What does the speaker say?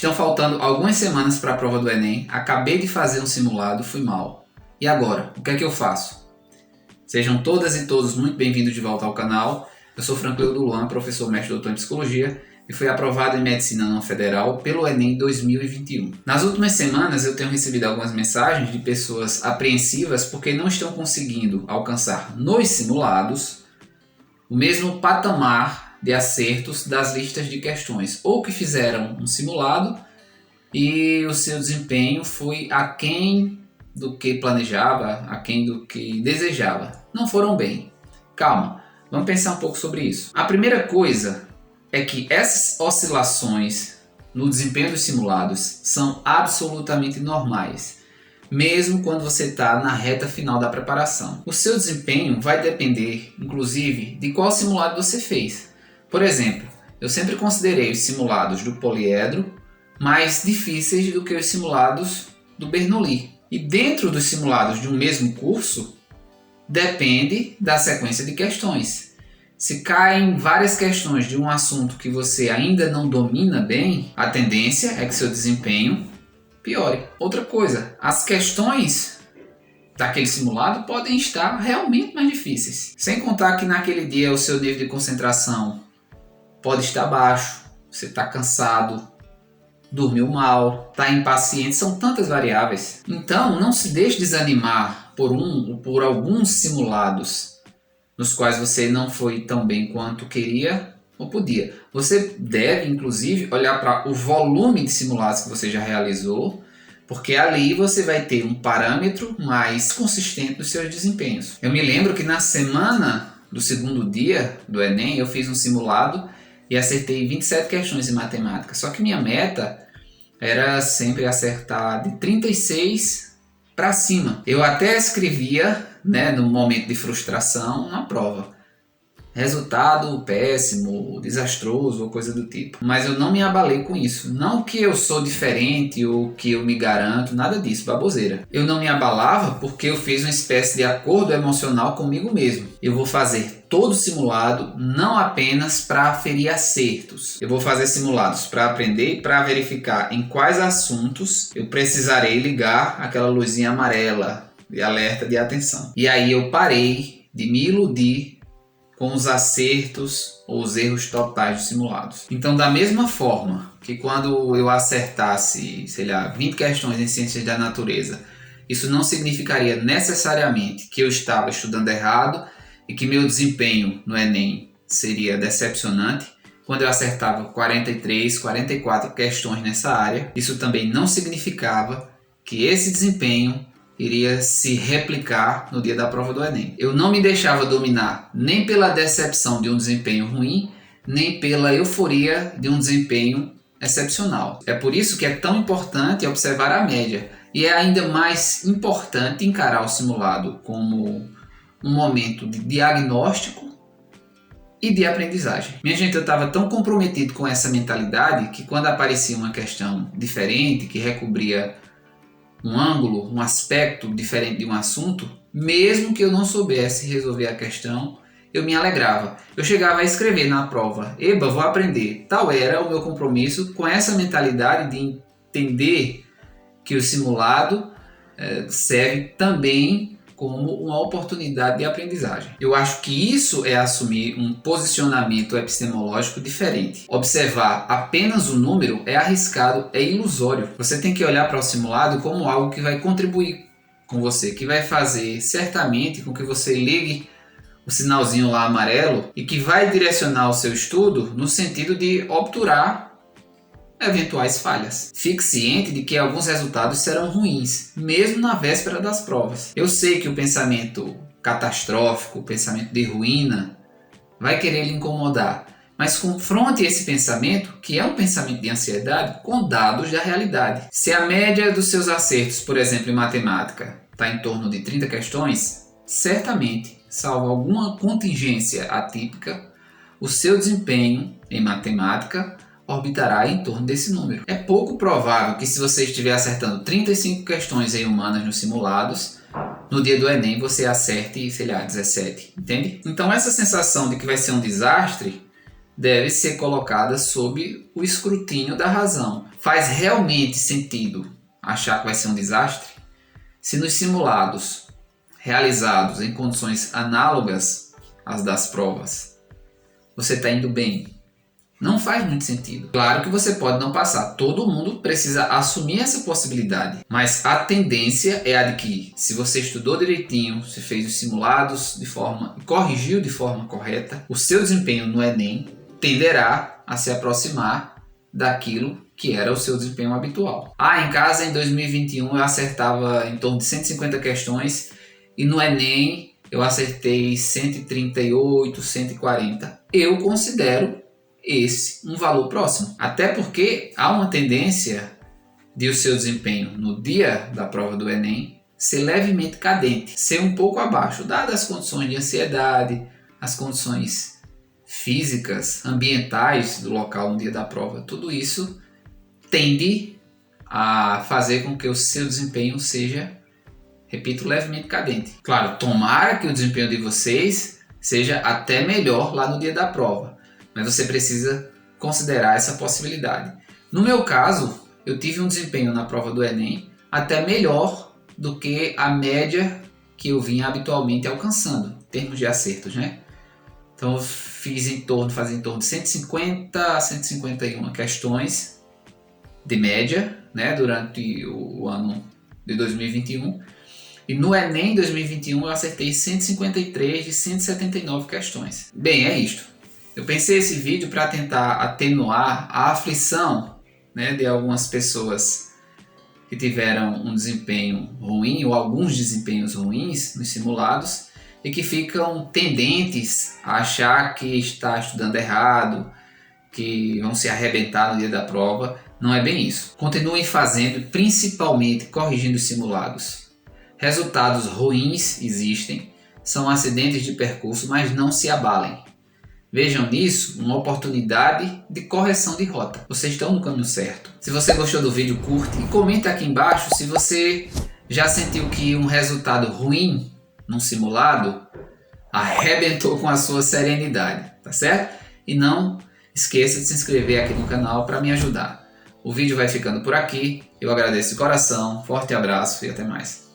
Estão faltando algumas semanas para a prova do Enem, acabei de fazer um simulado, fui mal. E agora? O que é que eu faço? Sejam todas e todos muito bem-vindos de volta ao canal. Eu sou Frankleudo Luan, professor mestre doutor em Psicologia e fui aprovado em Medicina não Federal pelo Enem 2021. Nas últimas semanas eu tenho recebido algumas mensagens de pessoas apreensivas porque não estão conseguindo alcançar nos simulados o mesmo patamar de acertos das listas de questões, ou que fizeram um simulado e o seu desempenho foi aquém do que planejava, aquém do que desejava. Não foram bem. Calma, vamos pensar um pouco sobre isso. A primeira coisa é que essas oscilações no desempenho dos simulados são absolutamente normais, mesmo quando você está na reta final da preparação. O seu desempenho vai depender, inclusive, de qual simulado você fez. Por exemplo, eu sempre considerei os simulados do poliedro mais difíceis do que os simulados do Bernoulli. E dentro dos simulados de um mesmo curso, depende da sequência de questões. Se caem várias questões de um assunto que você ainda não domina bem, a tendência é que seu desempenho piore. Outra coisa, as questões daquele simulado podem estar realmente mais difíceis. Sem contar que naquele dia o seu nível de concentração pode estar baixo, você está cansado, dormiu mal, está impaciente, são tantas variáveis. Então não se deixe desanimar por um ou por alguns simulados nos quais você não foi tão bem quanto queria ou podia. Você deve, inclusive, olhar para o volume de simulados que você já realizou, porque ali você vai ter um parâmetro mais consistente dos seus desempenhos. Eu me lembro que na semana do segundo dia do Enem eu fiz um simulado e acertei 27 questões em matemática. Só que minha meta era sempre acertar de 36 para cima. Eu até escrevia, no momento de frustração, na prova: resultado péssimo, desastroso ou coisa do tipo. Mas eu não me abalei com isso. Não que eu sou diferente ou que eu me garanto, nada disso, baboseira. Eu não me abalava porque eu fiz uma espécie de acordo emocional comigo mesmo. Eu vou fazer todo simulado não apenas para aferir acertos. Eu vou fazer simulados para aprender e para verificar em quais assuntos eu precisarei ligar aquela luzinha amarela de alerta de atenção. E aí eu parei de me iludir com os acertos ou os erros totais dos simulados. Então, da mesma forma que quando eu acertasse, 20 questões em ciências da natureza, isso não significaria necessariamente que eu estava estudando errado e que meu desempenho no Enem seria decepcionante. Quando eu acertava 43, 44 questões nessa área, isso também não significava que esse desempenho iria se replicar no dia da prova do Enem. Eu não me deixava dominar nem pela decepção de um desempenho ruim, nem pela euforia de um desempenho excepcional. É por isso que é tão importante observar a média. E é ainda mais importante encarar o simulado como um momento de diagnóstico e de aprendizagem. Minha gente, eu estava tão comprometido com essa mentalidade que quando aparecia uma questão diferente, que recobria um ângulo, um aspecto diferente de um assunto, mesmo que eu não soubesse resolver a questão, eu me alegrava. Eu chegava a escrever na prova: eba, vou aprender. Tal era o meu compromisso com essa mentalidade de entender que o simulado serve também como uma oportunidade de aprendizagem. Eu acho que isso é assumir um posicionamento epistemológico diferente. Observar apenas o número é arriscado, é ilusório. Você tem que olhar para o simulado como algo que vai contribuir com você, que vai fazer certamente com que você ligue o sinalzinho lá amarelo e que vai direcionar o seu estudo no sentido de obturar eventuais falhas. Fique ciente de que alguns resultados serão ruins, mesmo na véspera das provas. Eu sei que o pensamento catastrófico, o pensamento de ruína, vai querer lhe incomodar, mas confronte esse pensamento, que é um pensamento de ansiedade, com dados da realidade. Se a média dos seus acertos, por exemplo, em matemática, está em torno de 30 questões, certamente, salvo alguma contingência atípica, o seu desempenho em matemática orbitará em torno desse número. É pouco provável que, se você estiver acertando 35 questões em humanas nos simulados, no dia do Enem você acerte, 17, entende? Então essa sensação de que vai ser um desastre deve ser colocada sob o escrutínio da razão. Faz realmente sentido achar que vai ser um desastre? Se nos simulados realizados em condições análogas às das provas, você está indo bem, não faz muito sentido. Claro que você pode não passar, todo mundo precisa assumir essa possibilidade, mas a tendência é a de que, se você estudou direitinho, se fez os simulados de forma e corrigiu de forma correta, o seu desempenho no Enem tenderá a se aproximar daquilo que era o seu desempenho habitual. Em casa em 2021 eu acertava em torno de 150 questões e no Enem eu acertei 138, 140. Eu considero esse um valor próximo. Até porque há uma tendência de o seu desempenho no dia da prova do Enem ser levemente cadente, ser um pouco abaixo, dadas as condições de ansiedade, as condições físicas, ambientais do local no dia da prova. Tudo isso tende a fazer com que o seu desempenho seja, repito, levemente cadente. Claro, tomara que o desempenho de vocês seja até melhor lá no dia da prova, mas você precisa considerar essa possibilidade. No meu caso, eu tive um desempenho na prova do Enem até melhor do que a média que eu vinha habitualmente alcançando, em termos de acertos, né? Então eu fazia em torno de 150 a 151 questões de média, né, durante o ano de 2021. E no Enem 2021 eu acertei 153 de 179 questões. Bem, é isto. Eu pensei esse vídeo para tentar atenuar a aflição, né, de algumas pessoas que tiveram um desempenho ruim ou alguns desempenhos ruins nos simulados e que ficam tendentes a achar que está estudando errado, que vão se arrebentar no dia da prova. Não é bem isso. Continuem fazendo, principalmente corrigindo os simulados. Resultados ruins existem, são acidentes de percurso, mas não se abalem. Vejam nisso uma oportunidade de correção de rota. Vocês estão no caminho certo. Se você gostou do vídeo, curte e comenta aqui embaixo se você já sentiu que um resultado ruim num simulado arrebentou com a sua serenidade, tá certo? E não esqueça de se inscrever aqui no canal para me ajudar. O vídeo vai ficando por aqui. Eu agradeço de coração, forte abraço e até mais.